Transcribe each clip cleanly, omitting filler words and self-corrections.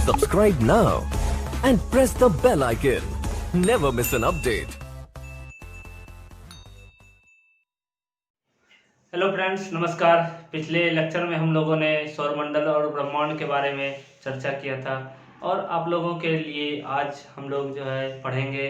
Subscribe now and press the bell icon. Never miss an update. Hello friends, नमस्कार। पिछले lecture में हम लोगों ने सौरमंडल और ब्रह्मांड के बारे में चर्चा किया था और आप लोगों के लिए आज हम लोग जो है पढ़ेंगे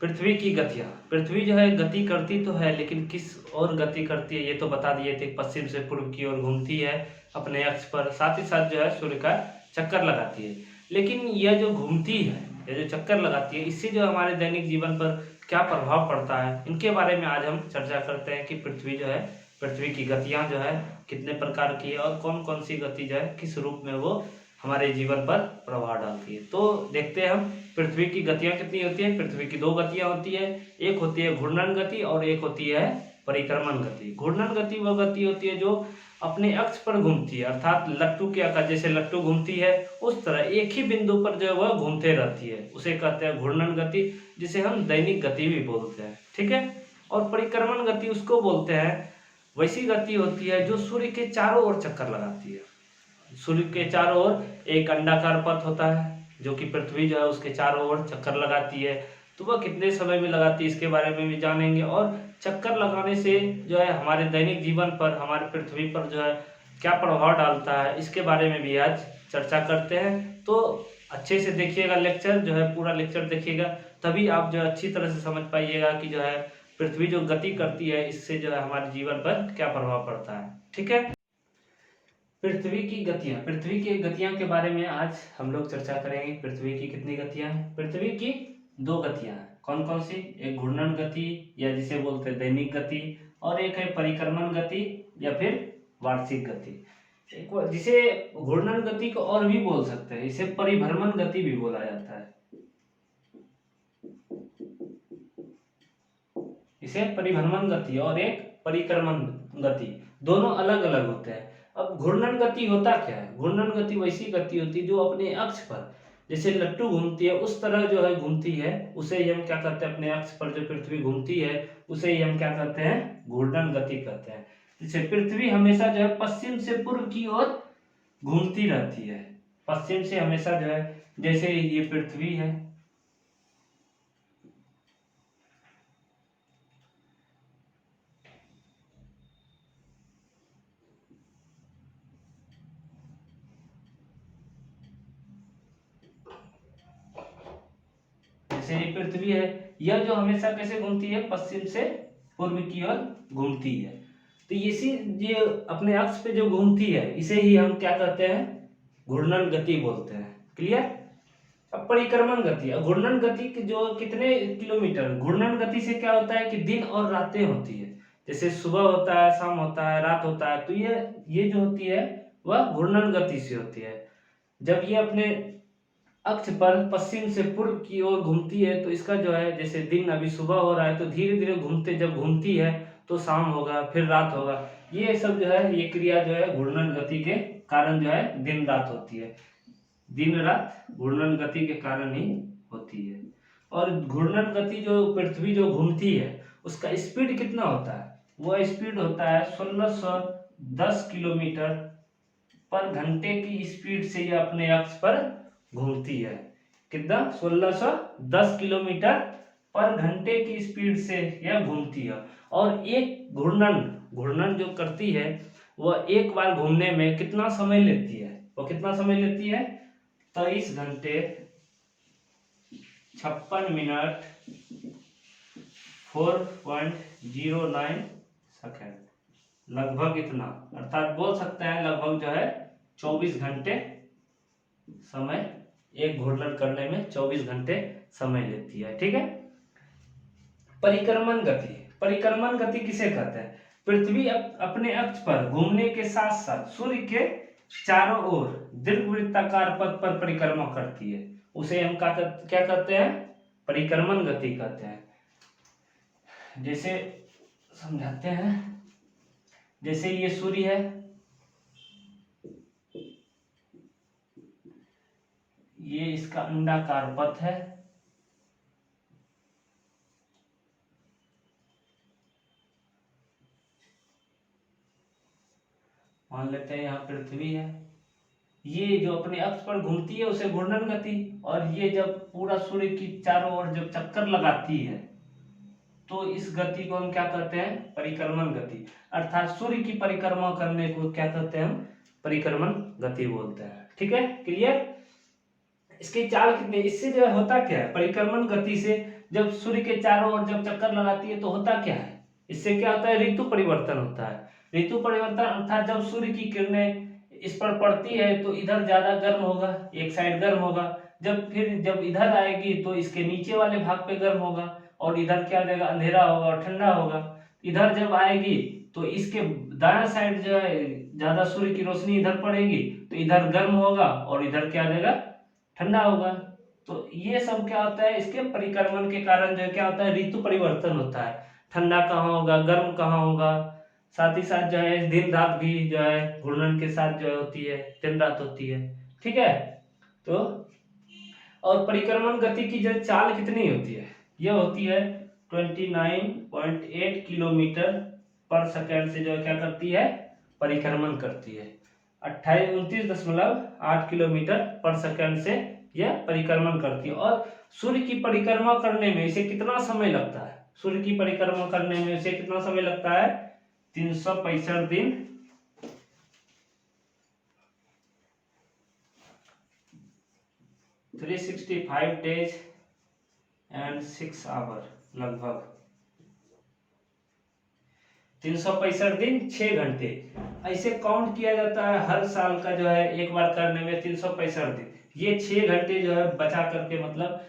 पृथ्वी की गतियाँ। पृथ्वी जो है गति करती तो है, लेकिन किस और गति करती है ये तो बता दिए थे। पश्चिम से पूर्व की ओर घूमती है अपने अक्ष पर, साथ ही साथ जो है सूर्य का चक्कर लगाती है। लेकिन यह जो घूमती है, यह जो चक्कर लगाती है, इससे जो हमारे दैनिक जीवन पर क्या प्रभाव पड़ता है, इनके बारे में आज हम चर्चा करते हैं कि पृथ्वी जो है, पृथ्वी की गतियां जो है कितने प्रकार की है और कौन कौन सी गति जो है किस रूप में वो हमारे जीवन पर प्रभाव डालती है। तो देखते हैं हम पृथ्वी की गतियां कितनी होती है। पृथ्वी की दो गतियां होती है, एक होती है घूर्णन गति और एक होती है परिक्रमण गति। घूर्णन गति वह गति होती है जो अपने अक्ष पर घूमती है, अर्थात लट्टू के आकार, जैसे लट्टू घूमती है उस तरह एक ही बिंदु पर जो है वह घूमते रहती है, उसे कहते हैं घूर्णन गति, जिसे हम दैनिक गति भी बोलते हैं। ठीक है। और परिक्रमण गति उसको बोलते हैं, वैसी गति होती है जो सूर्य के चारों ओर चक्कर लगाती है। सूर्य के चारों ओर एक अंडाकार पथ होता है जो कि पृथ्वी जो है उसके चारों ओर चक्कर लगाती है। तो वह कितने समय में लगाती है इसके बारे में भी जानेंगे, और चक्कर लगाने से जो है हमारे दैनिक जीवन पर, हमारे पृथ्वी पर जो है क्या प्रभाव डालता है, इसके बारे में भी आज चर्चा करते हैं। तो अच्छे से देखिएगा लेक्चर, जो है पूरा लेक्चर देखिएगा, तभी आप जो है अच्छी तरह से समझ पाइएगा कि जो है पृथ्वी जो गति करती है इससे जो है हमारे जीवन पर क्या प्रभाव पड़ता है। ठीक है। पृथ्वी की गतियां, पृथ्वी की गतियां के बारे में आज हम लोग चर्चा करेंगे। पृथ्वी की कितनी गतियां हैं? पृथ्वी की दो गतियां हैं। कौन कौन सी? एक घूर्णन गति या जिसे बोलते हैं दैनिक गति, और एक है परिक्रमण गति या फिर वार्षिक गति। एक जिसे घूर्णन गति को और भी बोल सकते हैं, इसे परिभ्रमण गति भी बोला जाता है। इसे परिभ्रमण गति और एक परिक्रमण गति, दोनों अलग अलग होते हैं। अब घूर्णन गति होता क्या है? घूर्णन गति वैसी गति होती है जो अपने अक्ष पर, जैसे लट्टू घूमती है उस तरह जो है घूमती है, उसे ही हम क्या कहते हैं, अपने अक्ष पर जो पृथ्वी घूमती है उसे ही हम क्या कहते हैं, घूर्णन गति कहते हैं। जैसे पृथ्वी हमेशा जो है पश्चिम से पूर्व की ओर घूमती रहती है, पश्चिम से हमेशा जो है, जैसे ये पृथ्वी है, जैसे ये पृथ्वी है, यह जो हमेशा कैसे घूमती है, पश्चिम से पूर्व की ओर घूमती है। तो इसी ये अपने अक्ष पे जो घूमती है इसे ही हम क्या कहते हैं, घूर्णन गति बोलते हैं। क्लियर। अब परिक्रमण गति, घूर्णन गति जो कितने किलोमीटर, घूर्णन गति से क्या होता है कि दिन और रातें होती है, जैसे सुबह होता है, शाम होता है, रात होता है। तो ये जो होती है वह घूर्णन गति से होती है। जब ये अपने अक्ष पर पश्चिम से पूर्व की ओर घूमती है तो इसका जो है, जैसे दिन अभी सुबह हो रहा है तो धीरे धीरे घूमते, जब घूमती है तो शाम होगा, फिर रात होगा। ये सब जो है, ये क्रिया जो है घूर्णन गति के कारण जो है दिन रात होती है, दिन रात घूर्णन गति के कारण ही होती है। और घूर्णन गति जो पृथ्वी जो घूमती है उसका स्पीड कितना होता है? वो स्पीड होता है 1610 किलोमीटर पर घंटे की स्पीड से ये अपने अक्ष पर घूमती है। कितना? 1610 किलोमीटर पर घंटे की स्पीड से यह घूमती है। और एक घूर्णन, घूर्णन जो करती है वह एक बार घूमने में कितना समय लेती है? वो कितना समय लेती है? 23 घंटे 56 मिनट 4.09 सेकेंड, लगभग इतना, अर्थात बोल सकते हैं लगभग जो है 24 घंटे समय, एक घूर्णन करने में 24 घंटे समय लेती है। ठीक है। परिक्रमण गति, परिक्रमण गति किसे कहते हैं? पृथ्वी अपने अक्ष पर घूमने के साथ साथ सूर्य के चारों ओर दीर्घवृत्ताकार पथ पर परिक्रमा करती है, उसे हम क्या कहते हैं, परिक्रमण गति कहते हैं। जैसे समझाते हैं, जैसे ये सूर्य है, ये इसका अंडाकार पथ है, मान लेते हैं यहाँ पृथ्वी है, ये जो अपने अक्ष पर घूमती है उसे घूर्णन गति, और ये जब पूरा सूर्य की चारों ओर जब चक्कर लगाती है तो इस गति को हम क्या कहते हैं, परिक्रमण गति। अर्थात सूर्य की परिक्रमा करने को क्या कहते हैं हम, परिक्रमण गति बोलते हैं। ठीक है, क्लियर। इसकी चाल कितनी, इससे जो होता क्या है, परिक्रमण गति से जब सूर्य के चारों ओर जब चक्कर लगाती है तो होता क्या है, इससे क्या होता है, ऋतु परिवर्तन होता है। ऋतु परिवर्तन अर्थात जब सूर्य की किरणें इस पर पड़ती है तो इधर ज्यादा गर्म होगा, एक साइड गर्म होगा, जब इधर आएगी तो इसके नीचे वाले भाग पे गर्म होगा, और इधर क्या हो जाएगा, अंधेरा होगा और ठंडा होगा। इधर जब आएगी तो इसके दायां साइड जो है ज्यादा सूर्य की रोशनी इधर पड़ेगी तो इधर गर्म होगा और इधर क्या हो जाएगा, ठंडा होगा। तो ये सब क्या होता है, इसके परिक्रमण के कारण जो है क्या होता है, ऋतु परिवर्तन होता है। ठंडा कहाँ होगा, गर्म कहाँ होगा, साथ ही साथ जो है दिन रात भी जो है घूर्णन के साथ जो होती है, दिन रात होती है। ठीक है, तो और परिक्रमण गति की जो चाल कितनी होती है, यह होती है 29.8 किलोमीटर पर सेकंड से जो है क्या करती है, परिक्रमण करती है। 29.8 किलोमीटर पर सेकंड से यह परिक्रमण करती है। और सूर्य की परिक्रमा करने में इसे कितना समय लगता है, सूर्य की परिक्रमा करने में इसे कितना समय लगता है, 365 दिन 365 डेज एंड 6 आवर, लगभग 365 दिन 6 घंटे। ऐसे काउंट किया जाता है, हर साल का जो है एक बार करने में 365 दिन, ये 6 घंटे जो है बचा करके मतलब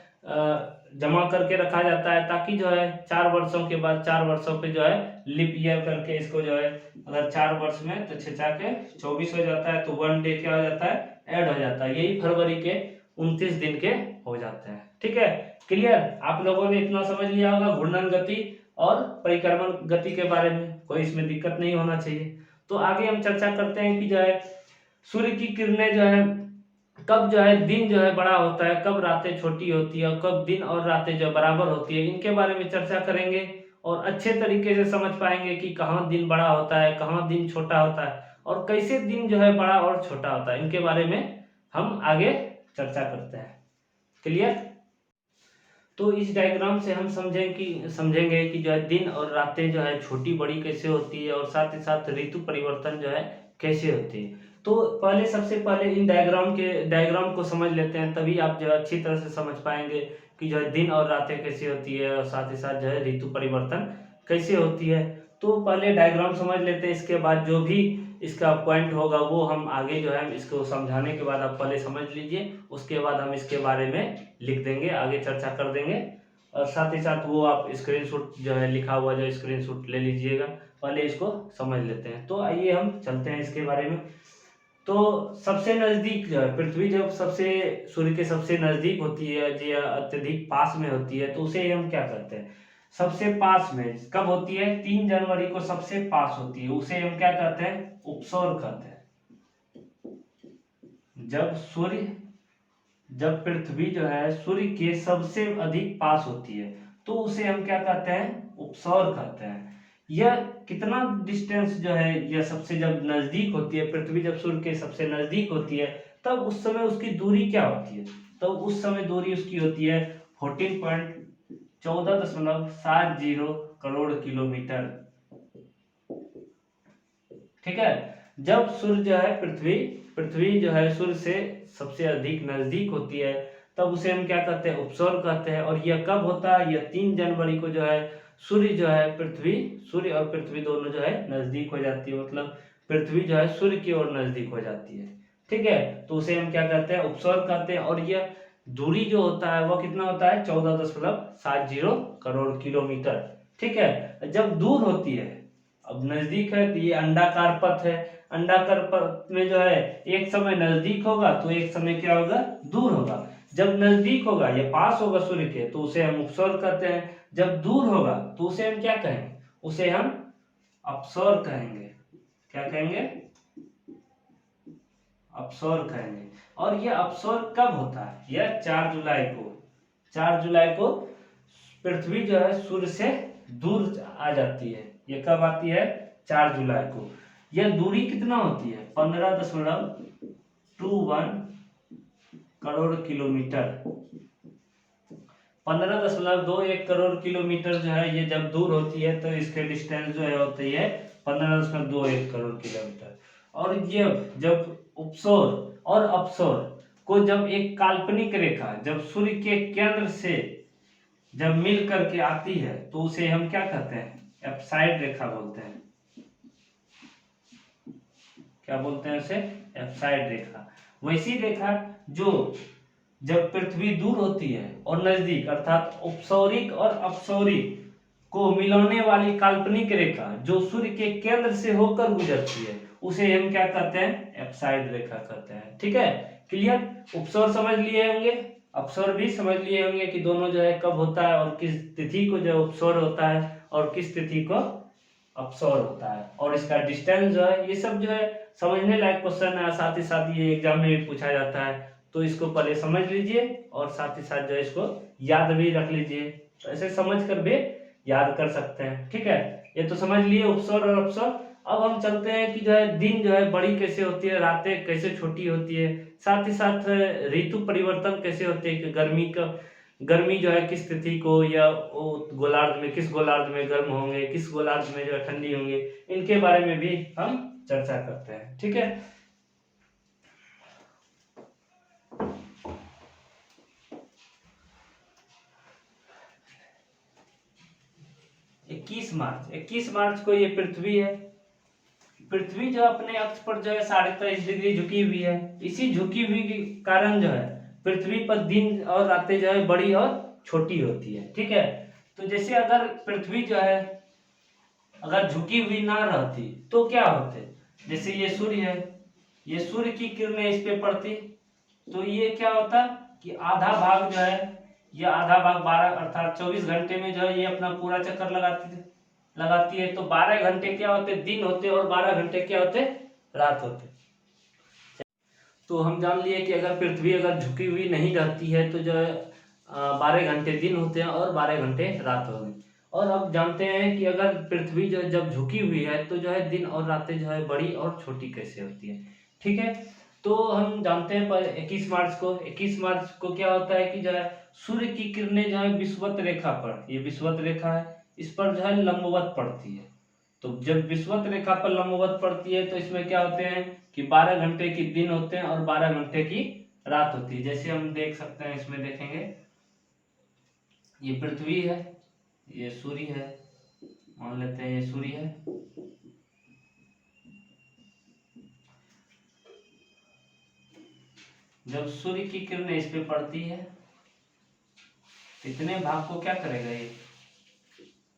जमा करके रखा जाता है, ताकि जो है 4 वर्षों के बाद 4 वर्षों पे जो है लिप ईयर करके इसको जो है, अगर 4 वर्ष में तो 6 के 24 हो जाता है, तो 1 डे क्या हो जाता है, ऐड हो जाता है। यही फरवरी के 29 दिन के हो जाते हैं। ठीक है, क्लियर। आप लोगों ने इतना समझ लिया होगा घूर्णन गति और परिक्रमण गति के बारे में, कोई इसमें दिक्कत नहीं होना चाहिए। तो आगे हम चर्चा करते हैं कि जो है सूर्य की किरणें जो है कब जो है दिन जो है बड़ा होता है, कब रातें छोटी होती है, और कब दिन और रातें जो बराबर होती है, इनके बारे में चर्चा करेंगे और अच्छे तरीके से समझ पाएंगे कि कहाँ दिन बड़ा होता है, कहाँ दिन छोटा होता है, और कैसे दिन जो है बड़ा और छोटा होता है, इनके बारे में हम आगे चर्चा करते हैं। क्लियर। तो इस डायग्राम से हम समझेंगे कि जो है दिन और रातें जो है छोटी बड़ी कैसे होती है, और साथ ही साथ ऋतु परिवर्तन जो है कैसे होती है। तो सबसे पहले इन डायग्राम को समझ लेते हैं, तभी आप जो है अच्छी तरह से समझ पाएंगे कि जो है दिन और रातें कैसी होती है, और साथ ही साथ जो है ऋतु परिवर्तन कैसे होती है। तो पहले डायग्राम समझ लेते हैं, इसके बाद जो भी इसका पॉइंट होगा वो हम आगे जो है इसको समझाने के बाद आप पहले समझ लीजिए, उसके बाद हम इसके बारे में लिख देंगे, आगे चर्चा कर देंगे। और साथ ही साथ वो आप स्क्रीनशॉट जो है लिखा हुआ जो स्क्रीनशॉट ले लीजिएगा, पहले इसको समझ लेते हैं। तो आइए हम चलते हैं इसके बारे में। तो सबसे नजदीक जो है पृथ्वी जब सबसे सूर्य के सबसे नजदीक होती है, जो अत्यधिक पास में होती है, तो उसे हम क्या करते हैं, सबसे पास में कब होती है, 3 जनवरी को सबसे पास होती है, उसे हम क्या कहते हैं, उपसौर कहते हैं। जब पृथ्वी जो है सूर्य के सबसे अधिक पास होती है तो उसे हम क्या कहते हैं, उपसौर कहते हैं। यह कितना डिस्टेंस जो है, यह सबसे जब नजदीक होती है, पृथ्वी जब सूर्य के सबसे नजदीक होती है, तब उस समय उसकी दूरी क्या होती है, तो उस समय दूरी उसकी होती है 14.70 करोड़ किलोमीटर। ठीक है, जब सूर्य जो है पृथ्वी जो है सूर्य से सबसे अधिक नजदीक होती है, तब उसे हम क्या कहते हैं, उपसौर कहते हैं। और यह कब होता है, यह 3 जनवरी को जो है सूर्य और पृथ्वी दोनों जो है नजदीक हो जाती है, मतलब पृथ्वी जो है सूर्य की ओर नजदीक हो जाती है। ठीक है, तो उसे हम क्या कहते हैं, उपसौर कहते हैं। और यह दूरी जो होता है वह कितना होता है, 14.70 करोड़ किलोमीटर। ठीक है, जब दूर होती है, अब नजदीक है तो ये अंडाकार पथ है, अंडाकार पथ में जो है एक समय नजदीक होगा तो एक समय क्या होगा, दूर होगा। जब नजदीक होगा या पास होगा सूर्य के तो उसे हम उपसौर कहते हैं, जब दूर होगा तो उसे हम क्या कहेंगे, उसे हम अपसौर कहेंगे। क्या कहेंगे, अपसौर कहेंगे। और यह अपसौर कब होता है, यह 4 जुलाई को पृथ्वी जो है सूर्य से दूर आ जाती है। यह कब आती है, 4 जुलाई को। यह दूरी कितना होती है, 15.7 करोड़ किलोमीटर। 15.21 करोड़ किलोमीटर जो है ये जब दूर होती है तो इसके डिस्टेंस जो है होती है 15.21 करोड़ किलोमीटर। और जब जब उपसौर और अपसौर को जब एक काल्पनिक रेखा जब सूर्य के केंद्र से जब मिल करके आती है तो उसे हम क्या कहते हैं, एप्साइड रेखा बोलते हैं। क्या बोलते हैं उसे, एप्साइड रेखा। वैसी रेखा जो जब पृथ्वी दूर होती है और नजदीक अर्थात उपसौरिक और अपसौरिक को मिलाने वाली काल्पनिक रेखा जो सूर्य के केंद्र से होकर गुजरती है उसे हम क्या कहते हैं, एप्साइड रेखा कहते हैं। ठीक है, क्लियर। उपसौर समझ लिए होंगे, अपसौर भी समझ लिए होंगे कि दोनों जो है कब होता है और किस तिथि को जो उपसौर होता है और किस तिथि को अपसौर होता है, और इसका डिस्टेंस जो है, ये सब जो है समझने लायक क्वेश्चन है। साथ ही साथ ये एग्जाम में भी पूछा जाता है, तो इसको पहले समझ लीजिए और साथ ही साथ जो है इसको याद भी रख लीजिए। तो ऐसे समझ कर भी याद कर सकते हैं। ठीक है, ये तो समझ लिए उपसौर और अपसौर। अब हम चलते हैं कि जो है दिन जो है बड़ी कैसे होती है, रातें कैसे छोटी होती है, साथ ही साथ ऋतु परिवर्तन कैसे होते हैं कि गर्मी जो है किस तिथि को या वो गोलार्ध में, किस गोलार्ध में गर्म होंगे, किस गोलार्ध में जो है ठंडी होंगे, इनके बारे में भी हम चर्चा करते हैं। ठीक है, इक्कीस मार्च को ये पृथ्वी है। पृथ्वी जो अपने अक्ष पर जो है 23.5 डिग्री झुकी हुई है। इसी झुकी हुई के कारण जो है पृथ्वी पर दिन और रातें जो है बड़ी और छोटी होती है। ठीक है, तो जैसे अगर पृथ्वी जो है अगर झुकी हुई ना रहती तो क्या होते, जैसे ये सूर्य है, ये सूर्य की किरणें इस पे पड़ती तो ये क्या होता कि आधा भाग जो है, ये आधा भाग 12 अर्थात 24 घंटे में जो है ये अपना पूरा चक्कर लगाती है। तो 12 घंटे क्या होते, दिन होते, और 12 घंटे क्या होते, रात होते। तो हम जान लिए कि अगर पृथ्वी अगर झुकी हुई नहीं रहती है तो जो है 12 घंटे दिन होते हैं और 12 घंटे रात होगी। और अब जानते हैं कि अगर पृथ्वी जो जब झुकी हुई है तो जो है दिन और रातें जो है बड़ी और छोटी कैसे होती है। ठीक है, तो हम जानते हैं पर 21 मार्च को क्या होता है कि जो है सूर्य की किरणें जो है विषुवत रेखा पर, ये विषुवत रेखा है, इस पर जो है लंबवत पड़ती है। तो जब विषुवत रेखा पर लंबवत पड़ती है तो इसमें क्या होते हैं कि 12 घंटे की दिन होते हैं और 12 घंटे की रात होती है। जैसे हम देख सकते हैं, इसमें देखेंगे ये पृथ्वी है, ये सूर्य है, मान लेते हैं ये सूर्य है। जब सूर्य की किरणें इस पे पड़ती है तो इतने भाग को क्या करेगा, ये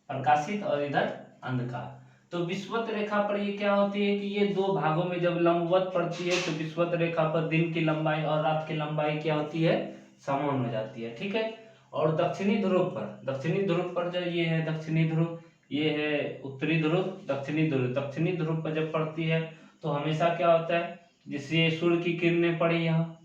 प्रकाशित और इधर अंधकार। तो विषुवत रेखा पर ये क्या होती है कि ये दो भागों में जब लंबवत पड़ती है तो विषुवत रेखा पर दिन की लंबाई और रात की लंबाई क्या होती है, समान हो जाती है। ठीक है, और दक्षिणी ध्रुव पर जो ये है दक्षिणी ध्रुव, ये है उत्तरी ध्रुव, दक्षिणी ध्रुव पर जब पड़ती है तो हमेशा क्या होता है, जिससे सूर्य की किरणें पड़ी यहाँ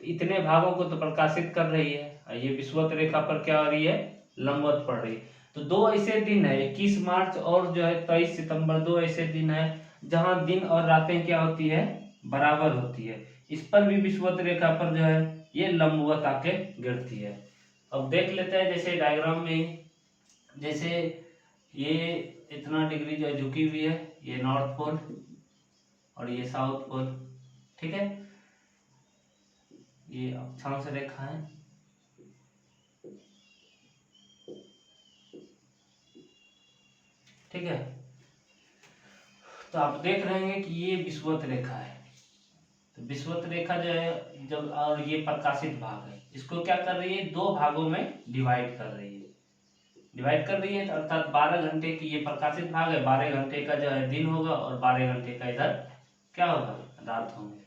इतने भागों को तो प्रकाशित कर रही है, ये विषुवत रेखा पर क्या हो रही है, लंबवत पड़ रही है। तो दो ऐसे दिन है 21 मार्च और जो है 23 सितंबर, दो ऐसे दिन है जहां दिन और रातें क्या होती है, बराबर होती है। इस पर भी विषुवत रेखा पर जो है ये लंबवत आके गिरती है। अब देख लेते हैं जैसे डायग्राम में, जैसे ये इतना डिग्री जो झुकी हुई है, ये नॉर्थ पोल और ये साउथ पोल। ठीक है, ये अक्षांश रेखा है। ठीक है, तो आप देख रहे हैं कि ये विषुवत रेखा है। तो विषुवत रेखा जो है जब, और ये प्रकाशित भाग है, इसको क्या कर रही है, दो भागों में डिवाइड कर रही है। अर्थात 12 घंटे की ये प्रकाशित भाग है, 12 घंटे का जो है दिन होगा और 12 घंटे का इधर क्या होगा, रात होंगे।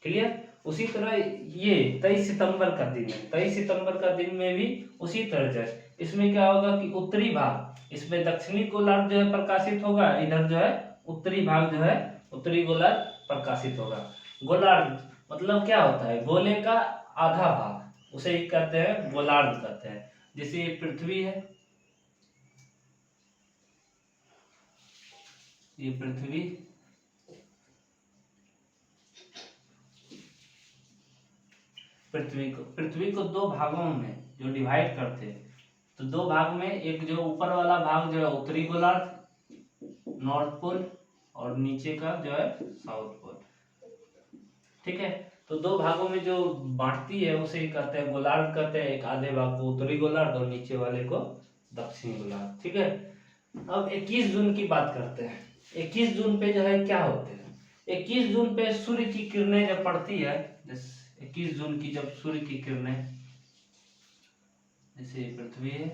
क्लियर। उसी तरह ये 23 सितंबर का दिन है, 23 सितंबर का दिन में भी उसी तरह से इसमें क्या होगा कि उत्तरी भाग, इसमें दक्षिणी गोलार्ध जो है प्रकाशित होगा, इधर जो है उत्तरी भाग जो है उत्तरी गोलार्ध प्रकाशित होगा। गोलार्ध मतलब क्या होता है, गोले का आधा भाग, उसे ही कहते हैं गोलार्ध कहते हैं। जैसे ये पृथ्वी है, ये पृथ्वी, पृथ्वी को दो भागों में जो डिवाइड करते हैं, तो दो भाग में, एक जो ऊपर वाला भाग जो है उत्तरी गोलार्ध नॉर्थ पोल, और नीचे का जो है साउथ पोल। ठीक है, तो दो भागों में जो बांटती है उसे कहते हैं गोलार्ध कहते हैं। एक आधे भाग को उत्तरी गोलार्ध और नीचे वाले को दक्षिणी गोलार्ध। ठीक है, अब 21 जून की बात करते हैं। 21 जून पे जो है क्या होते हैं, 21 जून पे सूर्य की किरणें जब पड़ती है, 21 जून की जब सूर्य की किरणें, जैसे पृथ्वी है,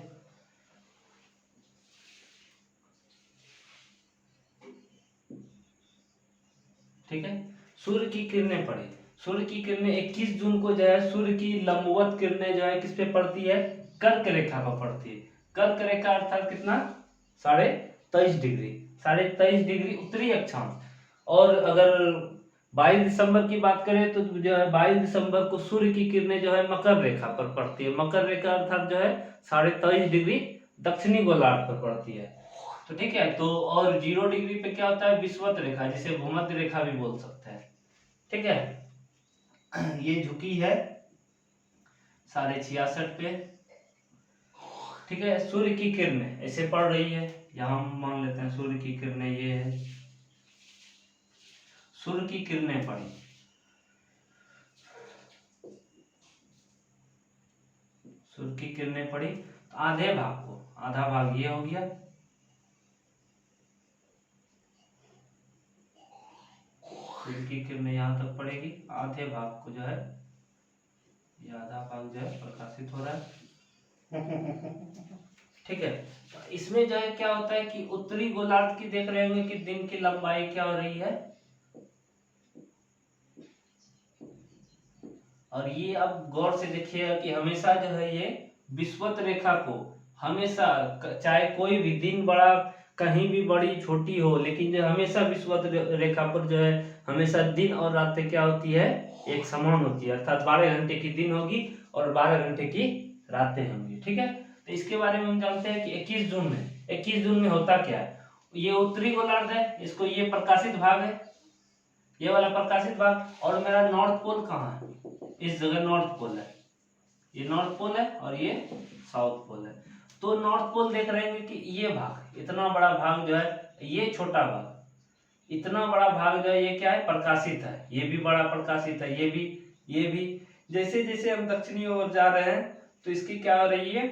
ठीक है, सूर्य की किरणें पड़ी, सूर्य की किरणें 21 जून को जो है सूर्य की लंबवत किरणें जो है किस पे पड़ती है, कर्क रेखा पर पड़ती है। कर्क रेखा अर्थात कितना, 23.5 डिग्री, 23.5 डिग्री उत्तरी अक्षांश। और अगर 22 दिसंबर की बात करें तो जो है 22 दिसंबर को सूर्य की किरणें जो है मकर रेखा पर पड़ती है। मकर रेखा अर्थात जो है 23.5 डिग्री दक्षिणी गोलार्ध पर पड़ती है। तो ठीक है, तो और 0 डिग्री पे क्या होता है, विषुवत रेखा, जिसे भूमध्य रेखा भी बोल सकते हैं। ठीक है, ये झुकी है 66.5 पे। ठीक है, सूर्य की किरणें ऐसे पड़ रही है, यहां हम मान लेते हैं सूर्य की किरणें ये है, सूर्य की किरणें पड़ी, सूर्य की किरणें पड़ी, तो आधे भाग को, आधा भाग ये हो गया, सूर्य की किरणें यहाँ तक पड़ेगी, आधे भाग को जो है, ये आधा भाग जो है प्रकाशित हो रहा है। ठीक है, तो इसमें जो है क्या होता है कि उत्तरी गोलार्ध की देख रहे होंगे कि दिन की लंबाई क्या हो रही है, और ये अब गौर से देखिएगा कि हमेशा जो है ये विषुवत रेखा को हमेशा, चाहे कोई भी दिन बड़ा, कहीं भी बड़ी छोटी हो, लेकिन जो हमेशा विषुवत रेखा पर जो है हमेशा दिन और रातें क्या होती है, एक समान होती है, अर्थात 12 घंटे की दिन होगी और 12 घंटे की रातें होंगी। ठीक है, तो इसके बारे में हम जानते हैं कि 21 जून में होता क्या है। ये उत्तरी गोलार्ध है, इसको ये प्रकाशित भाग है, ये वाला प्रकाशित भाग, और मेरा नॉर्थ पोल कहाँ है, इस जगह नॉर्थ पोल है, ये नॉर्थ पोल है और ये साउथ पोल है। तो नॉर्थ पोल देख रहे हैं कि ये भाग, इतना बड़ा भाग जो है, ये छोटा भाग, इतना बड़ा भाग जो है ये क्या है, प्रकाशित है, ये भी बड़ा प्रकाशित है, ये भी। जैसे जैसे हम दक्षिणी ओर जा रहे हैं तो इसकी क्या हो रही है,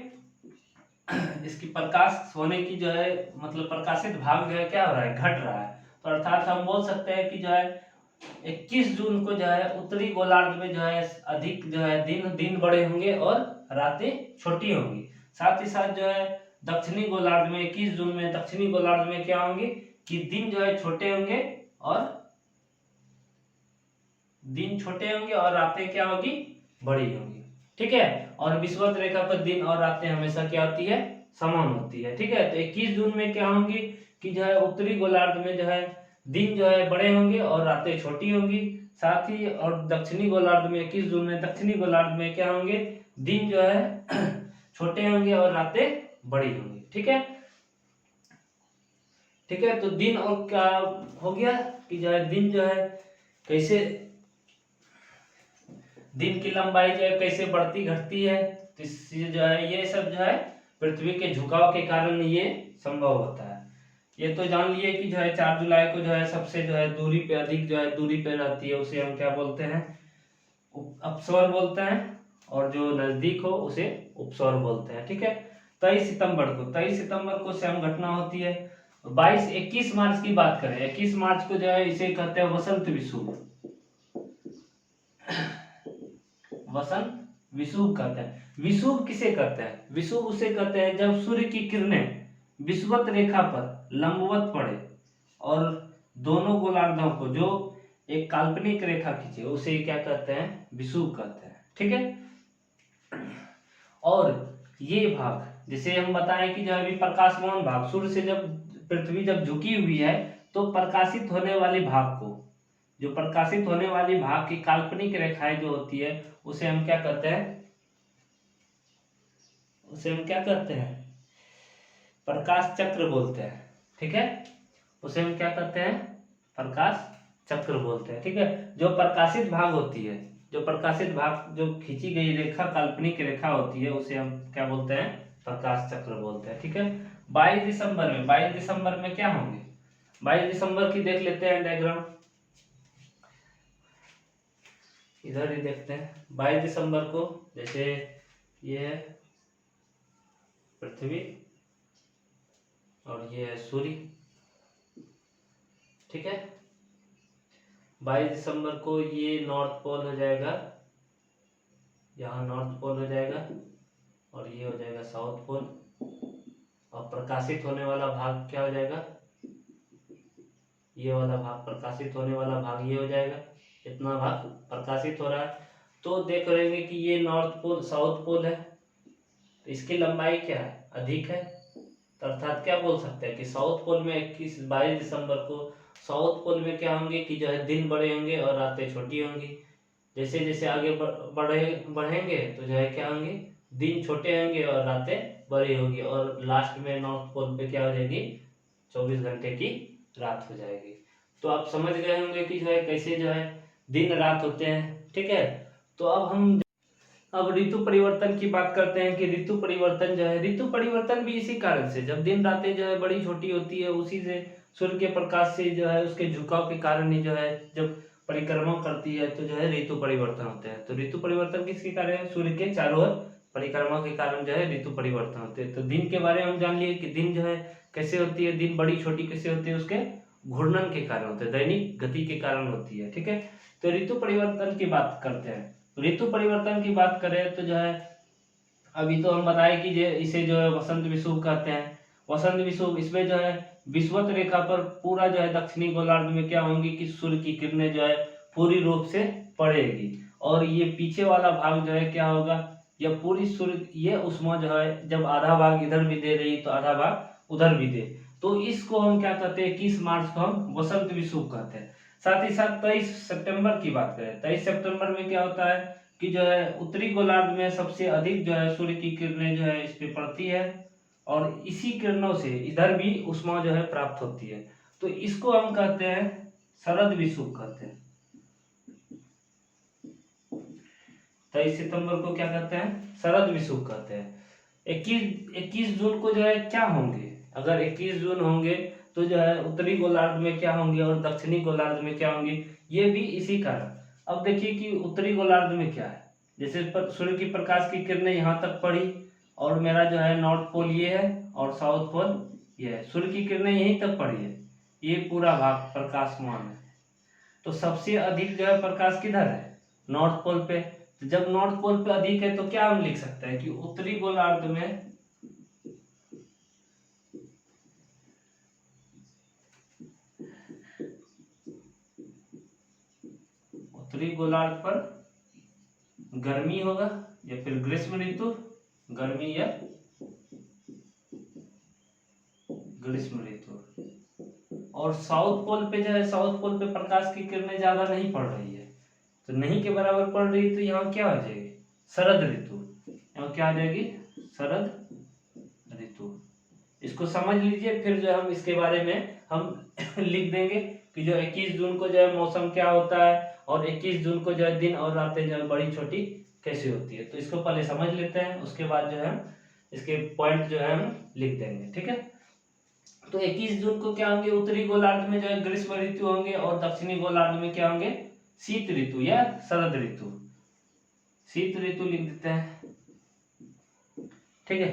इसकी प्रकाश होने की जो है, मतलब प्रकाशित भाग जो है क्या हो रहा है, घट रहा है। तो अर्थात हम बोल सकते हैं कि जो है 21 जून को जो है उत्तरी गोलार्ध में जो है अधिक जो है दिन बड़े होंगे और रातें छोटी होंगी। साथ ही साथ जो है दक्षिणी गोलार्ध में 21 जून में दक्षिणी गोलार्ध में क्या होंगे कि दिन जो है छोटे होंगे और रातें क्या होगी, बड़ी होंगी। ठीक है, और विषुवत रेखा पर दिन और रातें हमेशा क्या होती है, समान होती है। ठीक है, तो 21 जून में क्या होंगी कि जो है उत्तरी गोलार्ध में जो है दिन जो है बड़े होंगे और रातें छोटी होंगी। साथ ही और दक्षिणी गोलार्ध में 21 जून में दक्षिणी गोलार्ध में क्या होंगे, दिन जो है छोटे होंगे और रातें बड़ी होंगी। ठीक है, तो दिन और क्या हो गया कि जो है दिन जो है कैसे, दिन की लंबाई जो है कैसे बढ़ती घटती है, तो इससे जो है ये सब जो है पृथ्वी के झुकाव के कारण ये संभव होता है। ये तो जान लिए कि जो है 4 जुलाई को जो है सबसे जो है दूरी पे अधिक जो है दूरी पे रहती है, उसे हम क्या बोलते हैं, अपस्वर बोलते हैं, और जो नजदीक हो उसे उपस्वर बोलते हैं। ठीक है, 23 सितंबर को श्याम घटना होती है। 21 मार्च की बात करें, 21 मार्च को जो है इसे कहते हैं वसंत विषुव, वसंत विषुव कहते हैं। विषुव किसे कहते हैं, विषुव उसे कहते हैं जब सूर्य की किरणें विषुवत रेखा पर लंबवत पड़े और दोनों गोलार्धों को जो एक काल्पनिक रेखा खींचे, उसे क्या कहते हैं, विषुव कहते हैं। ठीक है, और ये भाग जिसे हम बताएं कि जो अभी प्रकाशमान भाग, सूर्य से जब पृथ्वी जब झुकी हुई है तो प्रकाशित होने वाली भाग को, जो प्रकाशित होने वाली भाग की काल्पनिक रेखाएं जो होती है उसे हम क्या कहते हैं, प्रकाश चक्र बोलते हैं। ठीक है, उसे हम क्या कहते हैं, प्रकाश चक्र बोलते हैं। ठीक है, जो प्रकाशित भाग होती है जो प्रकाशित भाग, जो खींची गई रेखा काल्पनिक रेखा होती है, उसे हम क्या बोलते हैं, प्रकाश चक्र बोलते हैं। ठीक है, 22 दिसंबर में क्या होंगे, 22 दिसंबर की देख लेते हैं डायग्राम, इधर ही देखते हैं। 22 दिसंबर को जैसे ये है पृथ्वी और ये है सूर्य। ठीक है, 22 दिसंबर को ये नॉर्थ पोल हो जाएगा, यहाँ नॉर्थ पोल हो जाएगा और ये हो जाएगा साउथ पोल, और प्रकाशित होने वाला भाग क्या हो जाएगा, ये वाला भाग, प्रकाशित होने वाला भाग ये हो जाएगा, इतना भाग प्रकाशित हो रहा है। तो देख रहे हैं कि ये नॉर्थ पोल साउथ पोल है, तो इसकी लंबाई क्या है, अधिक है। तो अर्थात क्या बोल सकते हैं कि साउथ पोल में 22 दिसंबर को साउथ पोल में क्या होंगे कि जो है दिन बड़े होंगे और रातें छोटी होंगी। जैसे जैसे आगे बढ़ेंगे तो जो है क्या होंगे, दिन छोटे होंगे और रातें बड़ी होगी, और लास्ट में नॉर्थ पोल पे क्या हो जाएगी, 24 घंटे की रात हो जाएगी। तो आप समझ गए होंगे कि जो है कैसे जो है दिन रात होते हैं। ठीक है, तो अब ऋतु परिवर्तन की बात करते हैं कि ऋतु परिवर्तन जो है, ऋतु परिवर्तन भी इसी कारण से, जब दिन रातें जो है बड़ी छोटी होती है, उसी से सूर्य के प्रकाश से जो है उसके झुकाव के कारण ही जो है जब परिक्रमा करती है तो जो है ऋतु परिवर्तन होते हैं। तो ऋतु परिवर्तन किसके कारण है, सूर्य के चारों ओर परिक्रमा के कारण जो है ऋतु परिवर्तन होते हैं। तो दिन के बारे में हम जान लिए कि दिन जो है कैसे होती है, दिन बड़ी छोटी कैसे होती है, उसके घूर्णन के कारण होते हैं, दैनिक गति के कारण होती है। ठीक है, तो ऋतु परिवर्तन की बात करते हैं। ऋतु परिवर्तन की बात करें तो जो है अभी तो हम बताए कि इसे जो है वसंत विषुव कहते हैं। वसंत विषुव, इसमें जो है विषुवत रेखा पर पूरा जो है दक्षिणी गोलार्ध में क्या होंगी कि सूर्य की किरणें जो है पूरी रूप से पड़ेगी, और ये पीछे वाला भाग जो है क्या होगा, या पूरी सूर्य ये उष्मा जो है जब आधा भाग इधर भी दे रही तो आधा भाग उधर भी दे, तो इसको हम क्या कहते हैं, 21 मार्च को हम वसंत विषुव कहते हैं। साथ ही साथ 23 सितंबर की बात करें, 23 सितंबर में क्या होता है कि जो है उत्तरी गोलार्ध में सबसे अधिक जो है सूर्य की किरणें जो है इस पे पड़ती है, और इसी किरणों से इधर भी उष्मा जो है प्राप्त होती है। तो इसको हम कहते हैं शरद विषुव कहते हैं। 23 सितंबर को क्या कहते हैं, शरद विषुव कहते हैं। 21 जून को जो है क्या होंगे, अगर 21 जून होंगे तो जो है उत्तरी गोलार्ध में क्या होंगे और दक्षिणी गोलार्ध में क्या होंगे, ये भी इसी कारण। अब देखिए कि उत्तरी गोलार्ध में क्या है, जैसे सूर्य की प्रकाश की किरणें यहाँ तक पड़ी, और मेरा जो है नॉर्थ पोल ये है और साउथ पोल ये है, सूर्य की किरणें यहीं तक पड़ी है, ये पूरा भाग प्रकाशमान है। तो सबसे अधिक जो है प्रकाश किधर है, नॉर्थ पोल पे। तो जब नॉर्थ पोल पे अधिक है तो क्या हम लिख सकते हैं कि उत्तरी गोलार्ध में उत्तरी गोलार्ध पर गर्मी होगा, या फिर ग्रीष्म ऋतु, गर्मी या ग्रीष्म ऋतु। और साउथ पोल पे जो है, साउथ पोल पे प्रकाश की किरणें ज्यादा नहीं पड़ रही है, तो नहीं के बराबर पड़ रही है, तो यहाँ क्या हो जाएगी, शरद ऋतु। यहाँ क्या आ जाएगी, शरद ऋतु। इसको समझ लीजिए, फिर जो हम इसके बारे में हम लिख देंगे कि जो 21 जून को जो है मौसम क्या होता है, और 21 जून को जो है दिन और रातें जो है बड़ी छोटी कैसे होती है। तो इसको पहले समझ लेते हैं, उसके बाद जो है इसके पॉइंट जो है हम लिख देंगे। ठीक है, तो 21 जून को क्या होंगे, उत्तरी गोलार्ध में जो है ग्रीष्म ऋतु होंगे, और दक्षिणी गोलार्ध में क्या होंगे, शीत ऋतु या शरद ऋतु। शीत ऋतु लिख देते हैं। ठीक है,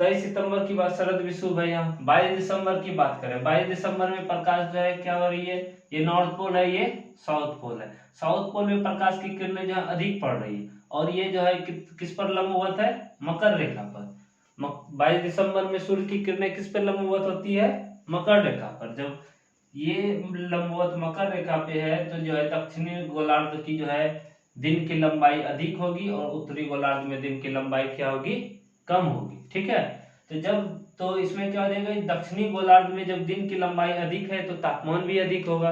23 सितंबर की बात शरद विषुव है। यहाँ 22 दिसंबर की बात करें, 22 दिसंबर में प्रकाश जो है क्या हो रही है, ये नॉर्थ पोल है, ये साउथ पोल है। साउथ पोल में प्रकाश की किरणें जो है अधिक पड़ रही है, और ये जो है किस पर लंबवत है, मकर रेखा पर। 22 दिसंबर में सूर्य की किरणें किस पर लंबवत होती है, मकर रेखा पर। जब ये लंबवत मकर रेखा पे है तो जो है दक्षिणी गोलार्ध की जो है दिन की लंबाई अधिक होगी, और उत्तरी गोलार्ध में दिन की लंबाई क्या होगी, कम होगी। ठीक है, तो इसमें क्या हो जाएगा, दक्षिणी गोलार्ध में जब दिन की लंबाई अधिक है तो तापमान भी अधिक होगा,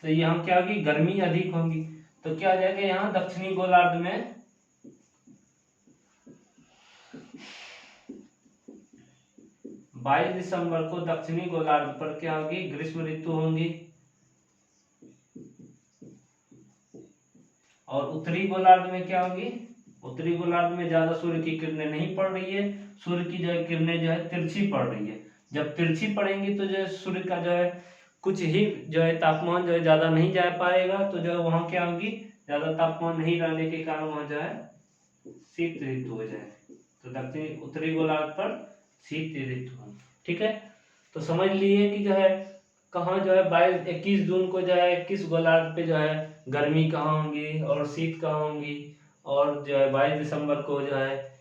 तो यहाँ क्या होगी, गर्मी अधिक होगी। तो क्या हो जाएगा, यहाँ दक्षिणी गोलार्ध में 22 दिसंबर को दक्षिणी गोलार्ध पर क्या होगी, ग्रीष्म ऋतु होंगी। और उत्तरी गोलार्ध में क्या होगी, उत्तरी गोलार्ध में ज्यादा सूर्य की किरणें नहीं पड़ रही है, सूर्य की जो है किरणें जो है तिरछी पड़ रही है। जब तिरछी पड़ेंगी तो जो है सूर्य का जो है कुछ ही जो है तापमान जो है ज्यादा नहीं जा पाएगा, तो जो है वहां क्या होगी, ज्यादा तापमान नहीं रहने के कारण वहां जो है शीत ऋतु हो जाए। तो दक्षिणी उत्तरी गोलार्ध पर शीत ऋतु, ठीक है। तो समझ लिए कि जो है कहाँ जो है 21 जून को जो है किस गोलार्ध पे जो है गर्मी कहाँ होंगी और शीत कहाँ होंगी, और जो है 22 दिसंबर को जो है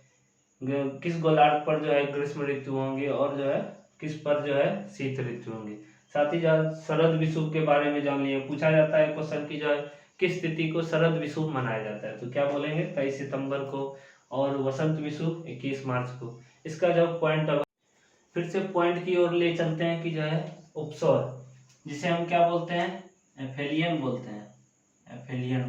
किस गोलार्ध पर जो है ग्रीष्म ऋतु होंगी और जो है किस पर जो है शीत ऋतु होंगी। साथ ही शरद विषुव के बारे में जान लिए, पूछा जाता है क्वेश्चन की जो है किस तिथि को शरद विषुव मनाया जाता है, तो क्या बोलेंगे 23 सितंबर को, और वसंत विषुव 21 मार्च को। इसका जो पॉइंट अब फिर से पॉइंट की ओर ले चलते हैं कि जो है उपसौर, जिसे हम क्या बोलते हैं, एफेलियन बोलते हैं, एफेलियन।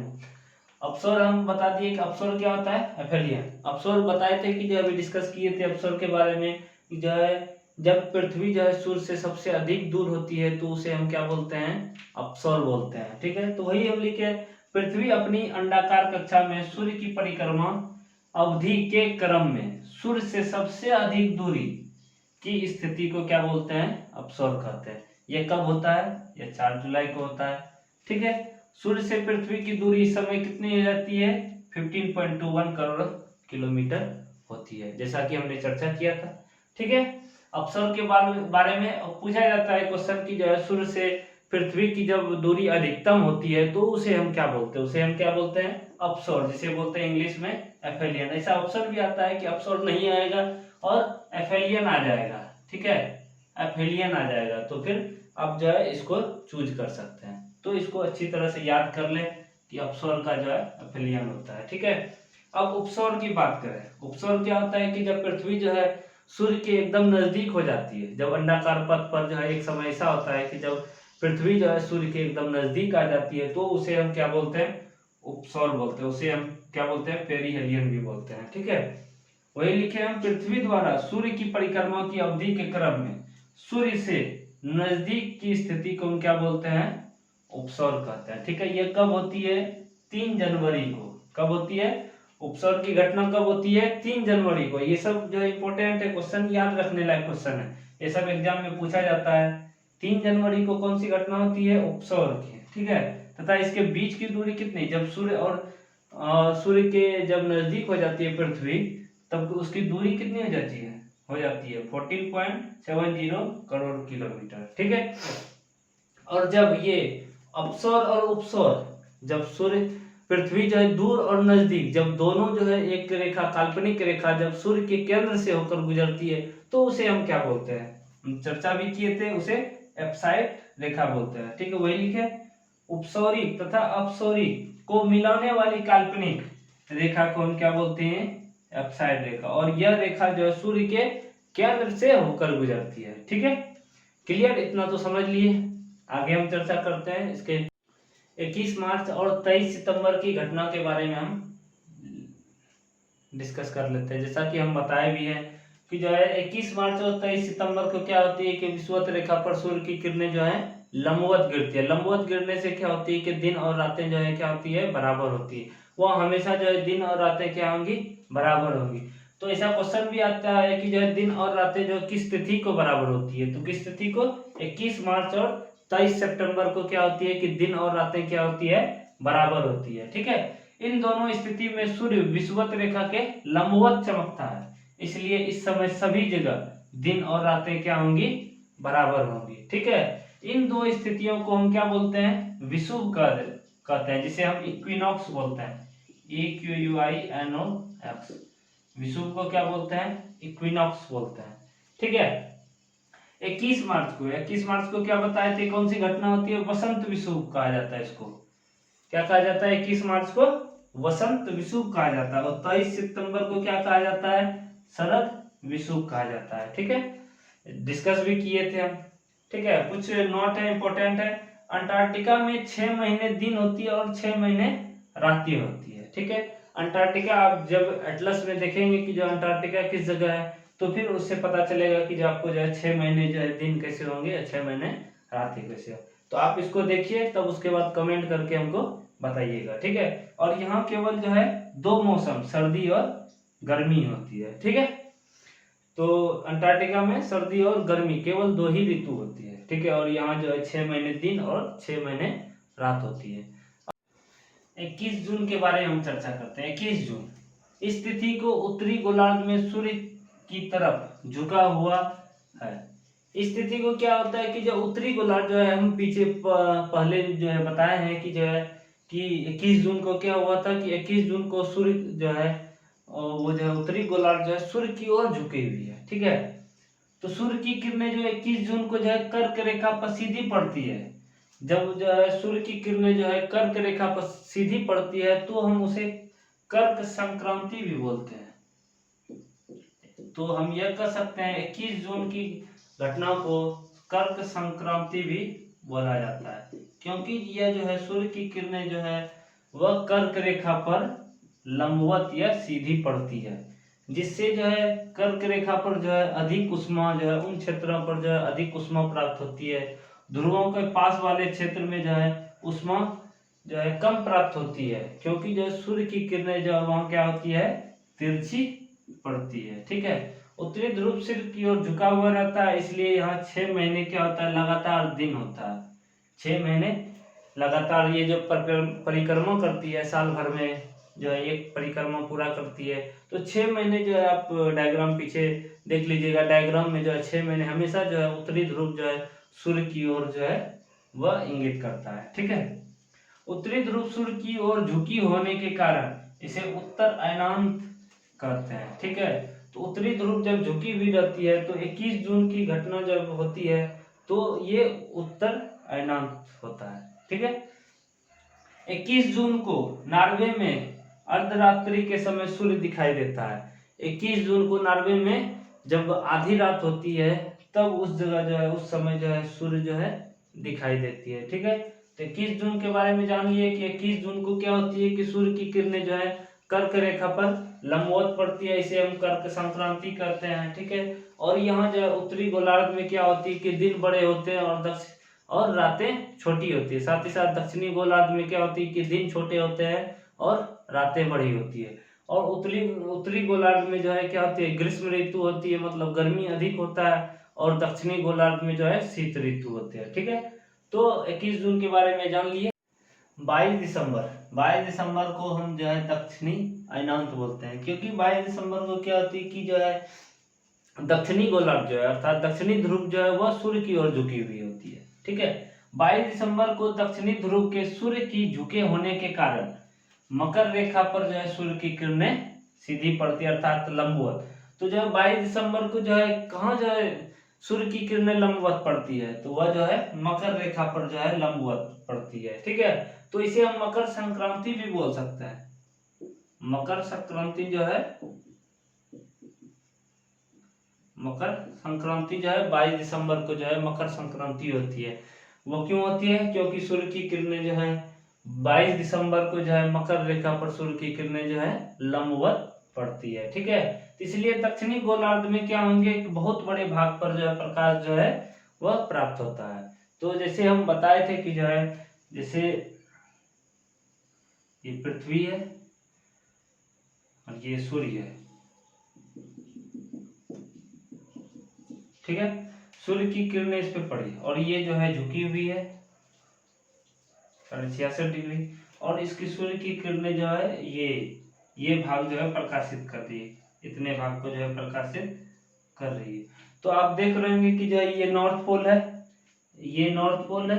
अपसौर हम बता दिए कि अपसौर क्या होता है, एफेलियन। अपसौर बताए थे कि जो अभी डिस्कस किए थे अपसौर के बारे में कि जो है जब पृथ्वी जो है सूर्य से सबसे अधिक दूर होती है तो उसे हम क्या बोलते हैं, अपसौर बोलते हैं, ठीक है। तो वही हम लिखे, पृथ्वी अपनी अंडाकार कक्षा में सूर्य की परिक्रमा अवधि के क्रम में सूर्य से सबसे अधिक दूरी की स्थिति को क्या बोलते हैं, अपसौर कहते हैं। यह कब होता है, यह 4 जुलाई को होता है, ठीक है। सूर्य से पृथ्वी की दूरी इस समय कितनी हो जाती है, 15.21 करोड़ किलोमीटर होती है, जैसा कि हमने चर्चा किया था, ठीक है। अपसौर के बारे में पूछा जाता है क्वेश्चन की जो है सूर्य से पृथ्वी की जब दूरी अधिकतम होती है तो उसे हम क्या बोलते हैं, उसे हम क्या बोलते हैं, अपसौर, जिसे बोलते हैं इंग्लिश में एफेलियन। ऐसा ऑप्शन भी आता है कि अपसौर नहीं आएगा और एफेलियन आ जाएगा, ठीक है, एफेलियन आ जाएगा, तो फिर आप जो है इसको चूज कर सकते हैं। तो इसको अच्छी तरह से याद कर ले कि अपसौर का जो है एफेलियन होता है, ठीक है। अब उपसौर की बात करें, उपसौर क्या होता है कि जब पृथ्वी जो है सूर्य के एकदम नजदीक हो जाती है, जब अंडाकार पथ पर जो है एक समय ऐसा होता है कि जब पृथ्वी जो है सूर्य के एकदम नजदीक आ जाती है तो उसे हम क्या बोलते हैं, उपसौर बोलते हैं, उसे हम क्या बोलते हैं, पेरिहेलियन भी बोलते हैं, ठीक है। वही लिखे हम, पृथ्वी द्वारा सूर्य की परिक्रमा की अवधि के क्रम में सूर्य से नजदीक की स्थिति को हम क्या बोलते हैं, उपसौर कहते हैं, ठीक है। ये कब होती है, 3 जनवरी को। कब होती है, उपसौर की घटना कब होती है, 3 जनवरी को। ये सब जो इंपॉर्टेंट है, क्वेश्चन याद रखने लायक क्वेश्चन है, ये सब एग्जाम में पूछा जाता है। 3 जनवरी को कौन सी घटना होती है, उपसौर की, ठीक है। तथा इसके बीच की दूरी कितनी, जब सूर्य और सूर्य के जब नजदीक हो जाती है पृथ्वी तब उसकी दूरी कितनी हो जाती है, 14.70 करोड़ किलोमीटर, ठीक है। और जब ये अपसौर और उपसौर, जब सूर्य पृथ्वी जो है दूर और नजदीक, जब दोनों जो है एक रेखा, काल्पनिक रेखा जब सूर्य के केंद्र से होकर गुजरती है तो उसे हम क्या बोलते हैं, हम चर्चा भी किए थे, उसे एप्साइड रेखा बोलते हैं, ठीक है। वही लिखे, उपसौरिक तथा अपसौरिक को मिलाने वाली काल्पनिक रेखा को हम क्या बोलते हैं, एप्साइड रेखा। और यह रेखा जो है सूर्य के केंद्र से होकर गुजरती है, ठीक है। क्लियर, इतना तो समझ लिए। आगे हम चर्चा करते हैं इसके 21 मार्च और 23 सितंबर की घटना के बारे में हम डिस्कस कर लेते हैं। जैसा कि हम बताए भी हैं कि जो है 21 मार्च और 23 सितंबर को क्या होती है कि विषुवत रेखा पर सूर्य की किरणें जो है लंबवत गिरती है। लंबवत गिरने से क्या होती है कि दिन और रातें जो है क्या होती है, बराबर होती है। वो हमेशा जो है दिन और रातें क्या होंगी, बराबर होंगी। तो ऐसा क्वेश्चन भी आता है कि जो है दिन और रातें जो किस तिथि को बराबर होती है, तो किस तिथि को, 21 मार्च और 23 सितंबर को क्या होती है कि दिन और रातें क्या होती है, बराबर होती है, ठीक है। इन दोनों स्थिति में सूर्य विषुवत रेखा के लंबवत चमकता है, इसलिए इस समय सभी जगह दिन और रातें क्या होंगी, बराबर होंगी, ठीक है। इन दो स्थितियों को हम क्या बोलते हैं, विषुव कहते हैं, जिसे हम इक्विनॉक्स बोलते हैं, EQUINOX। विषुव को क्या बोलते हैं, इक्विनॉक्स बोलते हैं, ठीक है। 21 मार्च को क्या बताए थे, कौन सी घटना होती है, वसंत विषुव कहा जाता है इसको। क्या कहा जाता है, 21 मार्च को वसंत विषुव कहा जाता है। और 23 सितंबर को क्या कहा जाता है, शरद विषुव कहा जाता है, ठीक है। डिस्कस भी किए थे हम, ठीक है। कुछ नोट है, इंपॉर्टेंट है। अंटार्कटिका में 6 महीने दिन होती है और 6 महीने रातें होती है, ठीक है। अंटार्कटिका आप जब एटलस में देखेंगे कि जो अंटार्कटिका किस जगह है, तो फिर उससे पता चलेगा कि जो आपको जो है 6 महीने जो है दिन कैसे होंगे, 6 महीने रातें कैसे हो। तो आप इसको देखिए, तब उसके बाद कमेंट करके हमको बताइएगा, ठीक है। और यहाँ केवल जो है दो मौसम, सर्दी और गर्मी होती है, ठीक है। तो अंटार्कटिका में सर्दी और गर्मी केवल दो ही ऋतु होती है, ठीक है। और यहाँ जो है 6 महीने दिन और 6 महीने रात होती है। 21 जून के बारे में हम चर्चा करते हैं। 21 जून इस तिथि को उत्तरी गोलार्ध में सूर्य की तरफ झुका हुआ है। इस तिथि को क्या होता है कि जो उत्तरी गोलार्ध जो है, हम पीछे पहले जो है बताए हैं कि जो है कि 21 जून को क्या हुआ था कि 21 जून को सूर्य जो है वो जो है उत्तरी गोलार्ध जो है सूर्य की ओर झुकी हुई है, ठीक है। तो सूर्य की किरणें जो 21 जून को जो है कर्क रेखा पर सीधी पड़ती है। जब जो है सूर्य की किरणें जो है कर्क रेखा पर सीधी पड़ती है तो हम उसे कर्क संक्रांति भी बोलते हैं। तो हम यह कह सकते हैं 21 जून की घटना को कर्क संक्रांति भी बोला जाता है, क्योंकि यह जो है सूर्य की किरणें जो है वह कर्क रेखा पर लंबवत या सीधी पड़ती है, जिससे जो है कर्क रेखा पर जो है अधिक उष्मा जो है उन क्षेत्रों पर जो है अधिक उष्मा प्राप्त होती है। ध्रुवों के पास वाले क्षेत्र में जो है उष्मा जो है कम प्राप्त होती है, क्योंकि जो सूर्य की किरणें जो है वहाँ क्या होती है, तिरछी पड़ती है, ठीक है। उत्तरी ध्रुव सिर की ओर झुका हुआ रहता है, इसलिए यहाँ 6 महीने क्या होता है, लगातार दिन होता है। 6 महीने लगातार ये जो परिक्रमा करती है साल भर में, जो है एक परिक्रमा पूरा करती है। तो 6 महीने जो है, आप डायग्राम पीछे देख लीजिएगा, डायग्राम में जो है 6 महीने हमेशा जो है उत्तरी ध्रुव जो है सूर्य की ओर जो है वह इंगित करता है, ठीक है। उत्तरी ध्रुव सूर्य की ओर झुकी होने के कारण इसे उत्तर अयनांत कहते हैं, ठीक है। तो उत्तरी ध्रुव जब झुकी हुई रहती है तो 21 जून की घटना जब होती है तो ये उत्तर अयनांत होता है, ठीक है। 21 जून को नॉर्वे में अर्धरात्रि के समय सूर्य दिखाई देता है। 21 जून को नॉर्वे में जब आधी रात होती है तब उस जगह जो है उस समय जो है सूर्य जो है दिखाई देती है, ठीक है। तो 21 जून के बारे में जान लिए कि 21 जून को क्या होती है कि सूर्य की किरणें जो है कर्क रेखा पर लंबवत पड़ती है, इसे हम कर्क संक्रांति कहते हैं, ठीक है। और यहाँ जो है उत्तरी गोलार्ध में क्या होती है कि दिन बड़े होते हैं और रातें छोटी होती है। साथ ही साथ दक्षिणी गोलार्ध में क्या होती है कि दिन छोटे होते हैं और रातें बड़ी होती है। और उत्तरी गोलार्ध में जो है क्या होती है, ग्रीष्म ऋतु होती है, मतलब गर्मी अधिक होता है। और दक्षिणी गोलार्ध में जो है शीत ऋतु होती है, ठीक है। तो 21 जून के बारे में जान लिए। 22 दिसंबर को हम जो है दक्षिणी अयनांत बोलते हैं, क्योंकि 22 दिसंबर को क्या होती है कि जो है दक्षिणी गोलार्ध जो है अर्थात दक्षिणी ध्रुव जो है वह सूर्य की ओर झुकी हुई होती है, ठीक है। 22 दिसंबर को दक्षिणी ध्रुव के सूर्य की झुके होने के कारण मकर रेखा पर जो है सूर्य की किरणें सीधी पड़ती है अर्थात लंबवत। तो जो है 22 दिसंबर को जो है कहाँ जो है सूर्य की किरणें लंबवत पड़ती है, तो वह जो है मकर रेखा पर जो है लंबवत पड़ती है, ठीक है। तो इसे हम मकर संक्रांति भी बोल सकते हैं। मकर संक्रांति जो है मकर संक्रांति जो है 22 दिसंबर को जो है मकर संक्रांति होती है। वो क्यों होती है, क्योंकि सूर्य की किरणें जो है 22 दिसंबर को जो है मकर रेखा पर सूर्य की किरणें जो है लंबवत पड़ती है, ठीक है। इसलिए दक्षिणी गोलार्ध में क्या होंगे, बहुत बड़े भाग पर जो है प्रकाश जो है वह प्राप्त होता है। तो जैसे हम बताए थे कि जो है जैसे ये पृथ्वी है और ये सूर्य है, ठीक है। सूर्य की किरणें इस पे पड़ी और ये जो है झुकी हुई है 66.5 डिग्री, और इसकी सूर्य की किरणें जो है ये भाग जो है प्रकाशित कर रही है, इतने भाग को जो है प्रकाशित कर रही है। तो आप देख रहे होंगे कि जो है ये नॉर्थ पोल है, ये नॉर्थ पोल है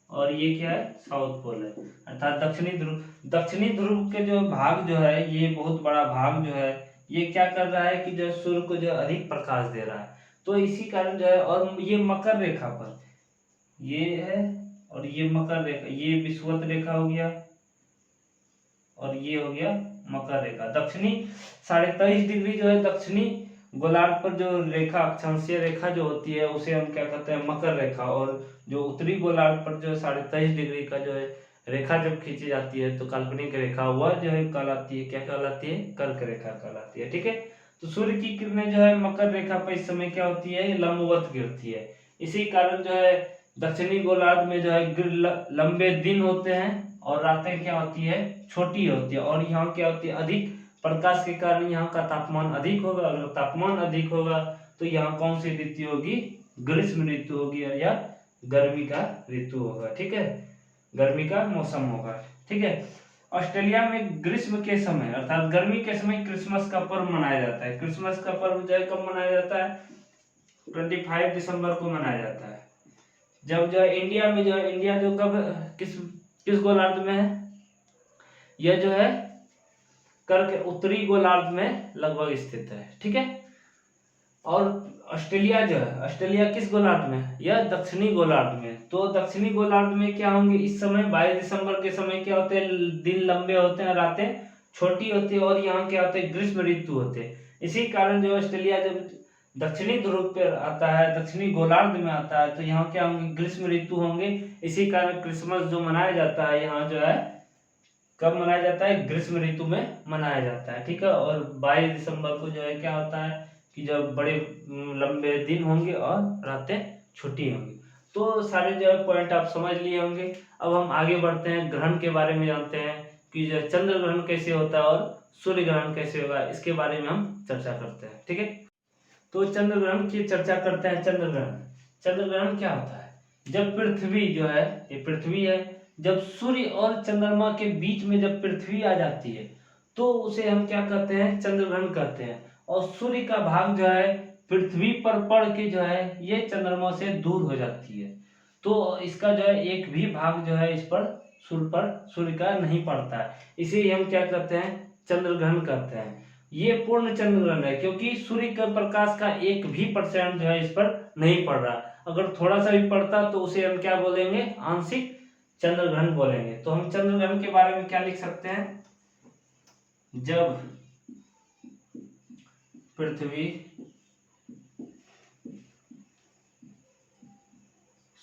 और ये क्या है, साउथ पोल है अर्थात दक्षिणी ध्रुव। दक्षिणी ध्रुव के जो भाग जो है ये बहुत बड़ा भाग जो है ये क्या कर रहा है कि जो सूर्य को जो अधिक प्रकाश दे रहा है, तो इसी कारण जो है। और ये मकर रेखा पर ये है और ये मकर रेखा, ये विषुवत रेखा हो गया और ये हो गया मकर रेखा। दक्षिणी 23.5 डिग्री जो है दक्षिणी गोलार्ध पर जो रेखा, अक्षांशीय रेखा जो होती है उसे हम क्या कहते हैं, मकर रेखा। और जो उत्तरी गोलार्ध पर जो 23.5 डिग्री का जो है रेखा जब खींची जाती है तो काल्पनिक रेखा वह जो है कहलाती है, क्या कहलाती है, कर्क रेखा कहलाती है, ठीक है। तो सूर्य की किरणें जो है मकर रेखा पर इस समय क्या होती है, लंबवत गिरती है। इसी कारण जो है दक्षिणी गोलार्ध में जो है लंबे दिन होते हैं और रातें क्या होती है, छोटी होती है। और यहाँ क्या होती है, अधिक प्रकाश के कारण यहाँ का तापमान अधिक होगा। अगर तापमान अधिक होगा तो यहाँ कौन सी ऋतु होगी, ग्रीष्म ऋतु होगी या गर्मी का ऋतु होगा। ठीक है, गर्मी का मौसम होगा। ठीक है, ऑस्ट्रेलिया में ग्रीष्म के समय अर्थात गर्मी के समय क्रिसमस का पर्व मनाया जाता है। क्रिसमस का पर्व जो है कब मनाया जाता है, 25 दिसंबर को मनाया जाता है। जब जो है इंडिया में जो है, इंडिया जो कब किस गोलार्ध में है, यह जो है कर्क उत्तरी गोलार्ध में लगभग स्थित है। ठीक है, और ऑस्ट्रेलिया जो है, ऑस्ट्रेलिया किस गोलार्ध में, यह दक्षिणी गोलार्ध में। तो दक्षिणी गोलार्ध में क्या होंगे, इस समय 22 दिसंबर के समय क्या होते हैं, दिन लंबे होते हैं, रातें छोटी होती है। और यहाँ क्या होते हैं, ग्रीष्म ऋतु होते हैं। इसी कारण जो ऑस्ट्रेलिया जब दक्षिणी ध्रुव पर आता है, दक्षिणी गोलार्ध में आता है, तो यहाँ क्या होंगे, ग्रीष्म ऋतु होंगे। इसी कारण क्रिसमस जो मनाया जाता है यहाँ जो है कब मनाया जाता है, ग्रीष्म ऋतु में मनाया जाता है। ठीक है, और 22 दिसंबर को जो है क्या होता है कि जब बड़े लंबे दिन होंगे और रातें छोटी होंगी। तो सारे जो है पॉइंट आप समझ लिए होंगे। अब हम आगे बढ़ते हैं, ग्रहण के बारे में जानते हैं कि जो चंद्र ग्रहण कैसे होता है और सूर्य ग्रहण कैसे होगा, इसके बारे में हम चर्चा करते हैं। ठीक है, तो चंद्र ग्रहण की चर्चा करते हैं। चंद्र ग्रहण क्या होता है, जब पृथ्वी जो है, ये पृथ्वी है, जब सूर्य और चंद्रमा के बीच में जब पृथ्वी आ जाती है तो उसे हम क्या कहते हैं, चंद्र ग्रहण कहते हैं। और सूर्य का भाग जो है पृथ्वी पर पड़ के जो है ये चंद्रमा से दूर हो जाती है। तो इसका जो है एक भी भाग जो है इस पर सूर्य का नहीं पड़ता है। इसे हम क्या कहते हैं, चंद्र ग्रहण कहते हैं। ये पूर्ण चंद्र ग्रहण है क्योंकि सूर्य के प्रकाश का 1% जो है इस पर नहीं पड़ रहा। अगर थोड़ा सा भी पड़ता तो उसे हम क्या बोलेंगे, आंशिक चंद्र ग्रहण बोलेंगे। तो हम चंद्र ग्रहण के बारे में क्या लिख सकते हैं, जब पृथ्वी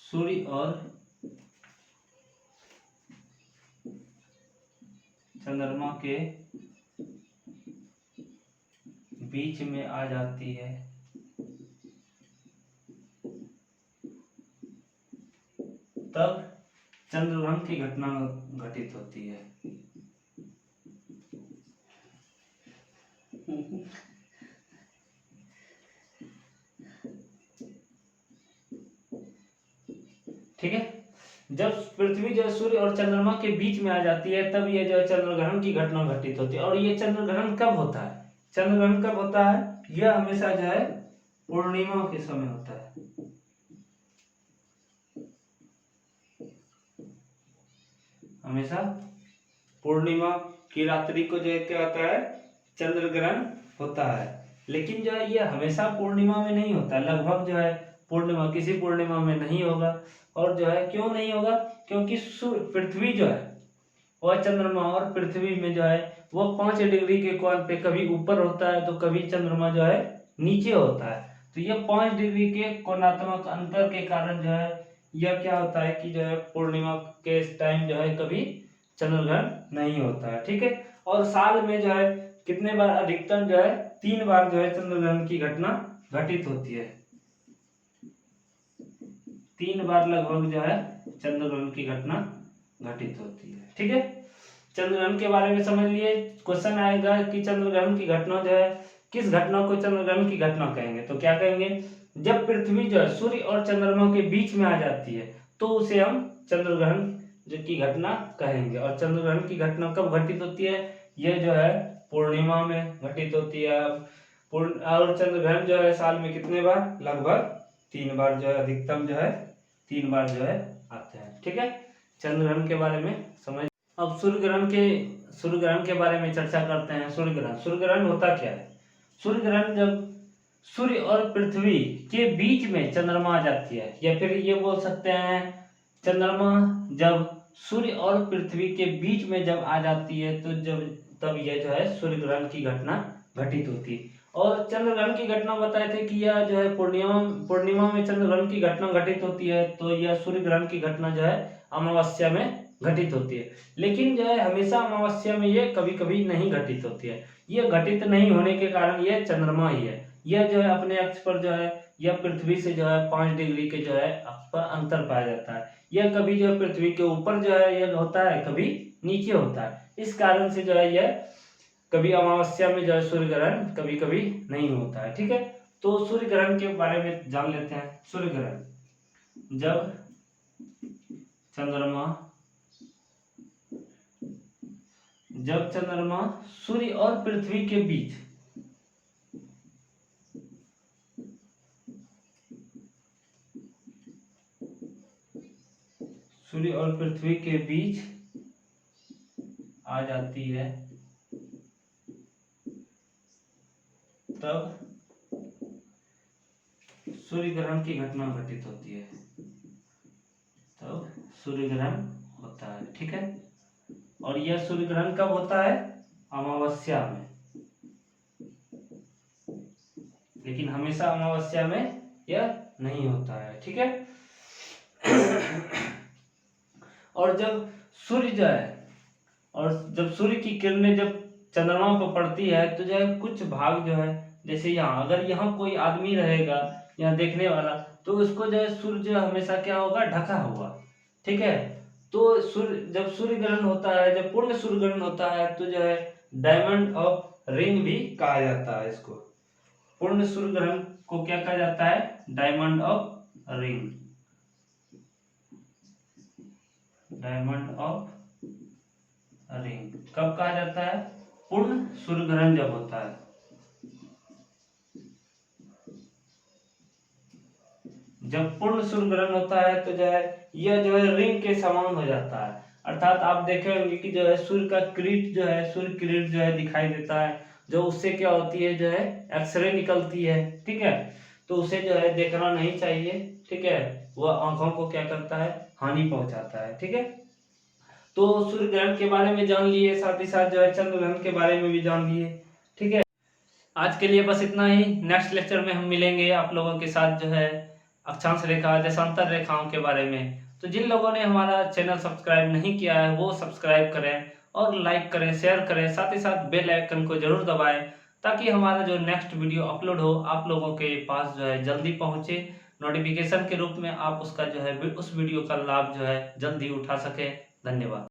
सूर्य और चंद्रमा के बीच में आ जाती है तब चंद्र ग्रहण की घटना घटित होती है। ठीक है, जब पृथ्वी जो सूर्य और चंद्रमा के बीच में आ जाती है तब ये जो है चंद्र ग्रहण की घटना घटित होती है। और ये चंद्र ग्रहण कब होता है, चंद्र ग्रहण कब होता है, यह हमेशा जो है पूर्णिमा के समय होता है। हमेशा पूर्णिमा की रात्रि को जो है क्या होता है, चंद्र ग्रहण होता है। लेकिन जो है ये हमेशा पूर्णिमा में नहीं होता, लगभग जो है पूर्णिमा, किसी पूर्णिमा में नहीं होगा। और जो है क्यों नहीं होगा, क्योंकि पृथ्वी जो है वह चंद्रमा और पृथ्वी में जो है वो 5 डिग्री के कोण पे कभी ऊपर होता है तो कभी चंद्रमा जो है नीचे होता है। तो ये 5 डिग्री के कोणात्मक अंतर के कारण जो है यह क्या होता है कि जो है पूर्णिमा के टाइम जो है कभी चंद्र ग्रहण नहीं होता है। ठीक है, और साल में जो है कितने बार, अधिकतम जो है 3 बार जो है चंद्र ग्रहण की घटना घटित होती है। 3 बार लगभग जो है चंद्र ग्रहण की घटना घटित होती है। ठीक है, चंद्र ग्रहण के बारे में समझ लिए। क्वेश्चन आएगा कि चंद्र ग्रहण की घटना जो है, किस घटना को चंद्र ग्रहण की घटना कहेंगे, तो क्या कहेंगे, जब पृथ्वी जो है सूर्य और चंद्रमा के बीच में आ जाती है तो उसे हम चंद्र ग्रहण की घटना कहेंगे। और चंद्र ग्रहण की घटना कब घटित होती है, यह जो है पूर्णिमा में घटित होती है। और चंद्र ग्रहण जो है साल में कितने बार, लगभग 3 बार जो है, अधिकतम जो है 3 बार जो है आते हैं। ठीक है, चंद्र ग्रहण के बारे में समझ। अब सूर्य ग्रहण के बारे में चर्चा करते हैं। सूर्य ग्रहण होता क्या है, सूर्य ग्रहण जब सूर्य और पृथ्वी के बीच में चंद्रमा आ जाती है, या फिर ये बोल सकते हैं चंद्रमा जब सूर्य और पृथ्वी के बीच में जब आ जाती है तो तब यह जो है सूर्य ग्रहण की घटना घटित होती है। और चंद्र ग्रहण की घटना बताए थे कि यह जो है पूर्णिमा में चंद्र ग्रहण की घटना घटित होती है। तो यह सूर्य ग्रहण की घटना जो है अमावस्या में घटित होती है। लेकिन जो है हमेशा अमावस्या में ये कभी कभी नहीं घटित होती है। यह घटित नहीं होने के कारण यह चंद्रमा ही है। यह जो है अपने अक्ष पर जो है यह पृथ्वी से जो है 5 डिग्री के जो है अक्ष पर अंतर पाया जाता है। यह कभी जो है पृथ्वी के ऊपर जो है यह होता है, कभी नीचे होता है। इस कारण से जो है यह कभी अमावस्या में जो है सूर्य ग्रहण कभी कभी नहीं होता है। ठीक है, तो सूर्य ग्रहण के बारे में जान लेते हैं। सूर्य ग्रहण जब चंद्रमा सूर्य और पृथ्वी के बीच आ जाती है, तब सूर्य ग्रहण की घटना घटित होती है, तब सूर्य ग्रहण होता है। ठीक है, और यह सूर्य ग्रहण कब होता है? अमावस्या में, लेकिन हमेशा अमावस्या में यह नहीं होता है। ठीक है, और जब सूर्य की किरणें जब चंद्रमा पर पड़ती है तो जो है कुछ भाग जो है, जैसे यहाँ अगर यहाँ कोई आदमी रहेगा यहाँ देखने वाला, तो उसको जो है सूर्य जो हमेशा क्या होगा? ढका हुआ। ठीक है, तो जब सूर्य ग्रहण होता है, जब पूर्ण सूर्य ग्रहण होता है, तो जो है डायमंड ऑफ रिंग भी कहा जाता है इसको। पूर्ण सूर्य ग्रहण को क्या कहा जाता है? Diamond of ring. Diamond of ring कब कहा जाता है? पूर्ण सूर्य ग्रहण जब होता है। जब पूर्ण सूर्य ग्रहण होता है तो जो है यह जो है रिंग के समान हो जाता है। अर्थात आप देखे होंगे कि जो है सूर्य का किरीट जो है, सूर्य किरीट जो है दिखाई देता है, जो उससे क्या होती है, जो है एक्सरे निकलती है। ठीक है, तो उसे जो है देखना नहीं चाहिए। ठीक है, वह आंखों को क्या करता है? हानि पहुंचाता है। ठीक है, तो सूर्य ग्रहण के बारे में जान लिए, साथ ही साथ जो है चंद्र ग्रहण के बारे में भी जान लिए। ठीक है, आज के लिए बस इतना ही। नेक्स्ट लेक्चर में हम मिलेंगे आप लोगों के साथ जो है अक्षांश रेखा, देशांतर रेखाओं के बारे में। तो जिन लोगों ने हमारा चैनल सब्सक्राइब नहीं किया है वो सब्सक्राइब करें और लाइक करें, शेयर करें, साथ ही साथ बेल आइकन को जरूर दबाएं, ताकि हमारा जो नेक्स्ट वीडियो अपलोड हो आप लोगों के पास जो है जल्दी पहुंचे। नोटिफिकेशन के रूप में आप उसका जो है उस वीडियो का लाभ जो है जल्दी उठा सके। धन्यवाद।